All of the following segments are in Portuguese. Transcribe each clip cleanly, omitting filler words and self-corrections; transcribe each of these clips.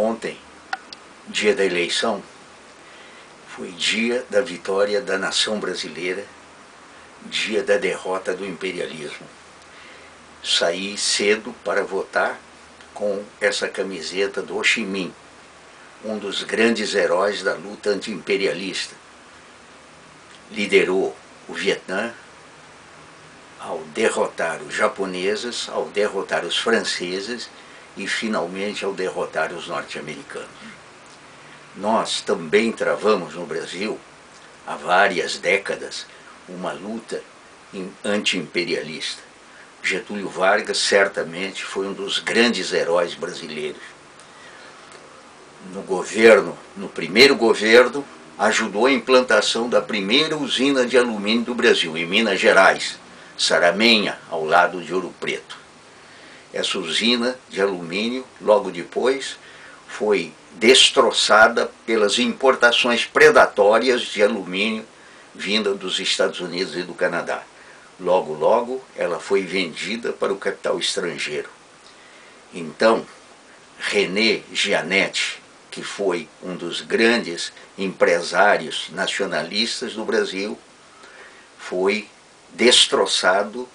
Ontem, dia da eleição, foi dia da vitória da nação brasileira, dia da derrota do imperialismo. Saí cedo para votar com essa camiseta do Ho Chi Minh, um dos grandes heróis da luta anti-imperialista. Liderou o Vietnã ao derrotar os japoneses, ao derrotar os franceses e finalmente ao derrotar os norte-americanos. Nós também travamos no Brasil, há várias décadas, uma luta anti-imperialista. Getúlio Vargas certamente foi um dos grandes heróis brasileiros. No primeiro governo, ajudou a implantação da primeira usina de alumínio do Brasil, em Minas Gerais, Saramenha, ao lado de Ouro Preto. Essa usina de alumínio, logo depois, foi destroçada pelas importações predatórias de alumínio vinda dos Estados Unidos e do Canadá. Logo, logo, ela foi vendida para o capital estrangeiro. Então, René Gianetti, que foi um dos grandes empresários nacionalistas do Brasil, foi destroçado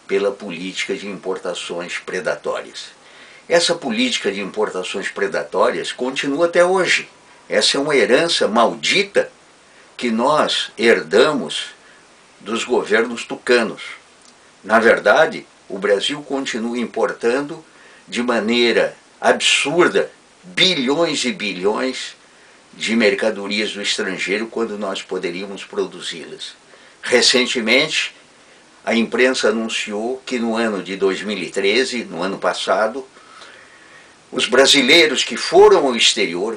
pela política de importações predatórias. Essa política de importações predatórias continua até hoje. Essa é uma herança maldita que nós herdamos dos governos tucanos. Na verdade, o Brasil continua importando de maneira absurda bilhões e bilhões de mercadorias do estrangeiro quando nós poderíamos produzi-las. Recentemente, a imprensa anunciou que no ano de 2013, no ano passado, os brasileiros que foram ao exterior,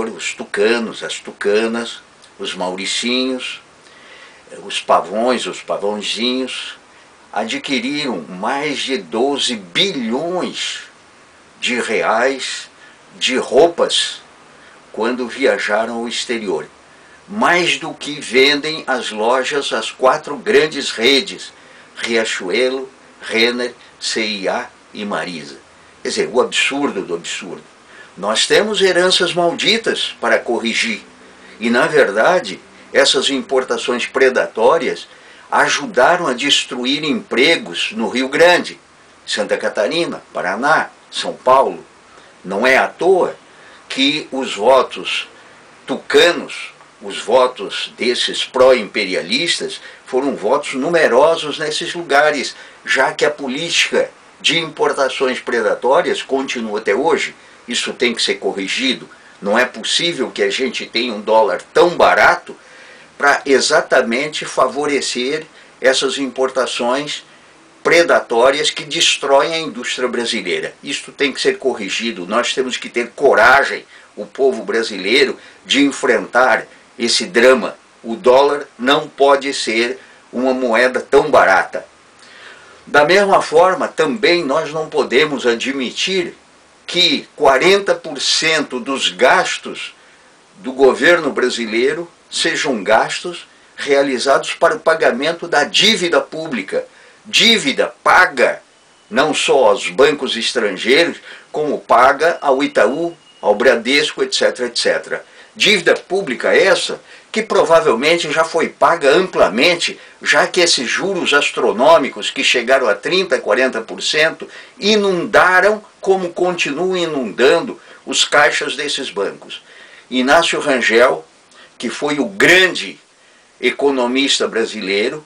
os tucanos, as tucanas, os mauricinhos, os pavões, os pavãozinhos, adquiriram mais de 12 bilhões de reais de roupas quando viajaram ao exterior. Mais do que vendem as lojas, as 4 grandes redes, Riachuelo, Renner, CIA e Marisa. Quer dizer, o absurdo do absurdo. Nós temos heranças malditas para corrigir. E, na verdade, essas importações predatórias ajudaram a destruir empregos no Rio Grande, Santa Catarina, Paraná, São Paulo. Não é à toa que os votos tucanos, os votos desses pró-imperialistas, foram votos numerosos nesses lugares, já que a política de importações predatórias continua até hoje. Isso tem que ser corrigido. Não é possível que a gente tenha um dólar tão barato para exatamente favorecer essas importações predatórias que destroem a indústria brasileira. Isso tem que ser corrigido. Nós temos que ter coragem, o povo brasileiro, de enfrentar esse drama. O dólar não pode ser uma moeda tão barata. Da mesma forma, também nós não podemos admitir que 40% dos gastos do governo brasileiro sejam gastos realizados para o pagamento da dívida pública. Dívida paga não só aos bancos estrangeiros, como paga ao Itaú, ao Bradesco, etc, etc. Dívida pública essa que provavelmente já foi paga amplamente, já que esses juros astronômicos que chegaram a 30%, 40%, inundaram, como continuam inundando, os caixas desses bancos. Inácio Rangel, que foi o grande economista brasileiro,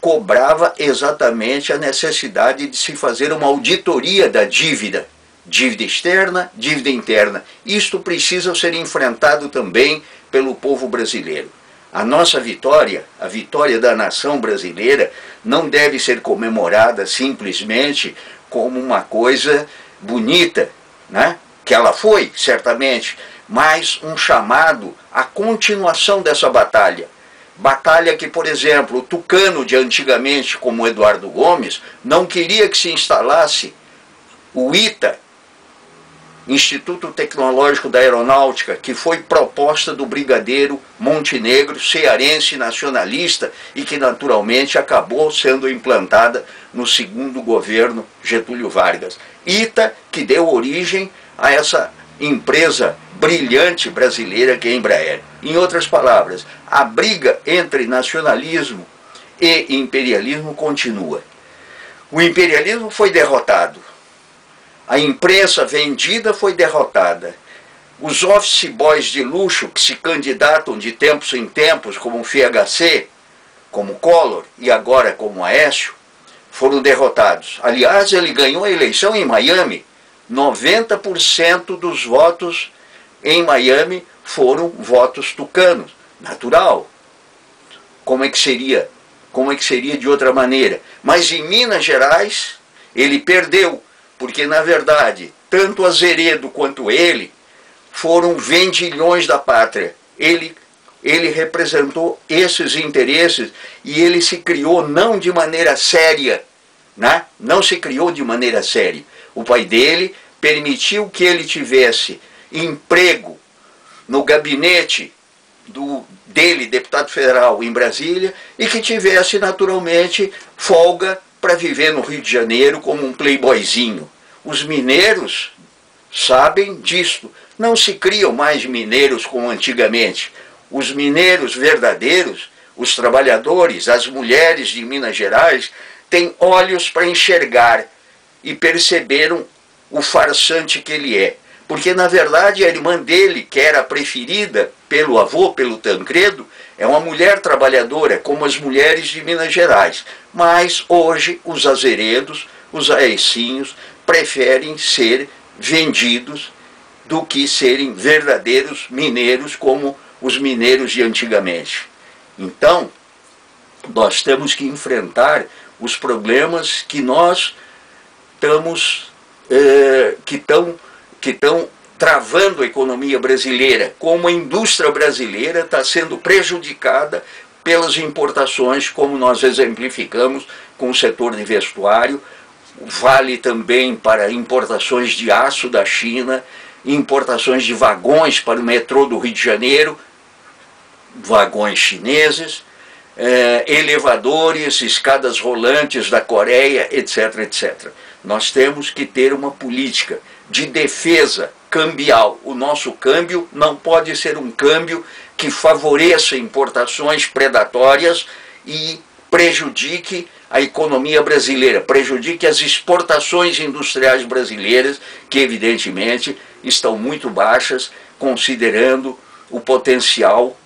cobrava exatamente a necessidade de se fazer uma auditoria da dívida. Dívida externa, dívida interna. Isto precisa ser enfrentado também pelo povo brasileiro. A nossa vitória, a vitória da nação brasileira, não deve ser comemorada simplesmente como uma coisa bonita, né? Que ela foi, certamente, mas um chamado à continuação dessa batalha. Batalha que, por exemplo, o tucano de antigamente, como Eduardo Gomes, não queria que se instalasse o ITA, Instituto Tecnológico da Aeronáutica, que foi proposta do brigadeiro Montenegro, cearense nacionalista, e que naturalmente acabou sendo implantada no segundo governo Getúlio Vargas. ITA, que deu origem a essa empresa brilhante brasileira que é a Embraer. Em outras palavras, a briga entre nacionalismo e imperialismo continua. O imperialismo foi derrotado, a imprensa vendida foi derrotada, os office boys de luxo que se candidatam de tempos em tempos, como o FHC, como Collor e agora como Aécio, foram derrotados. Aliás, ele ganhou a eleição em Miami. 90% dos votos em Miami foram votos tucanos. Natural. Como é que seria? Como é que seria de outra maneira? Mas em Minas Gerais, ele perdeu, porque na verdade, tanto Azeredo quanto ele foram vendilhões da pátria. Ele representou esses interesses e ele se criou não de maneira séria, né? Não se criou de maneira séria. O pai dele permitiu que ele tivesse emprego no gabinete dele, deputado federal, em Brasília, e que tivesse naturalmente folga para viver no Rio de Janeiro como um playboyzinho. Os mineiros sabem disto. Não se criam mais mineiros como antigamente. Os mineiros verdadeiros, os trabalhadores, as mulheres de Minas Gerais, têm olhos para enxergar e perceberam o farsante que ele é. Porque, na verdade, a irmã dele, que era a preferida pelo avô, pelo Tancredo, é uma mulher trabalhadora, como as mulheres de Minas Gerais. Mas, hoje, os azeredos, os aecinhos, preferem ser vendidos do que serem verdadeiros mineiros, como os mineiros de antigamente. Então, nós temos que enfrentar os problemas que nós estamos, que estão travando a economia brasileira, como a indústria brasileira está sendo prejudicada pelas importações, como nós exemplificamos com o setor de vestuário. Vale também para importações de aço da China, importações de vagões para o metrô do Rio de Janeiro, vagões chineses, elevadores, escadas rolantes da Coreia, etc, etc. Nós temos que ter uma política de defesa cambial. O nosso câmbio não pode ser um câmbio que favoreça importações predatórias e prejudique a economia brasileira, prejudique as exportações industriais brasileiras, que evidentemente estão muito baixas, considerando o potencial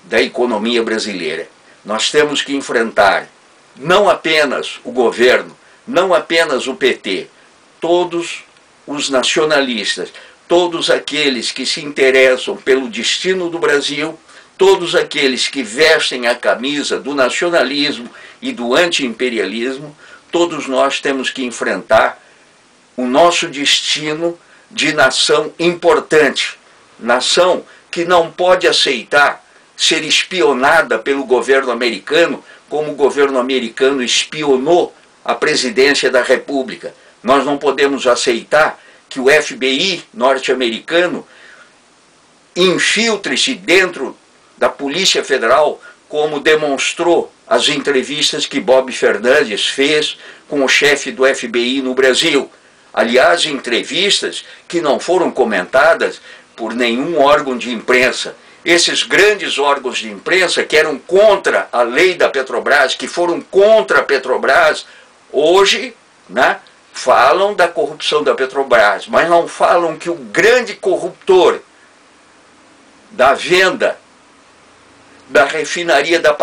da economia brasileira. Nós temos que enfrentar não apenas o governo, não apenas o PT, todos os nacionalistas, todos aqueles que se interessam pelo destino do Brasil, todos aqueles que vestem a camisa do nacionalismo e do anti-imperialismo, todos nós temos que enfrentar o nosso destino de nação importante, nação que não pode aceitar ser espionada pelo governo americano, como o governo americano espionou a presidência da República. Nós não podemos aceitar que o FBI norte-americano infiltre-se dentro da Polícia Federal, como demonstrou as entrevistas que Bob Fernandes fez com o chefe do FBI no Brasil. Aliás, entrevistas que não foram comentadas por nenhum órgão de imprensa. Esses grandes órgãos de imprensa que eram contra a lei da Petrobras, que foram contra a Petrobras, hoje, né, falam da corrupção da Petrobras, mas não falam que o grande corruptor da venda da refinaria da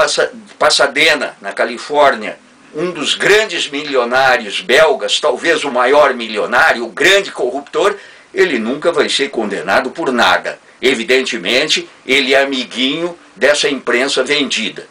Pasadena, na Califórnia, um dos grandes milionários belgas, talvez o maior milionário, o grande corruptor, ele nunca vai ser condenado por nada. Evidentemente, ele é amiguinho dessa imprensa vendida.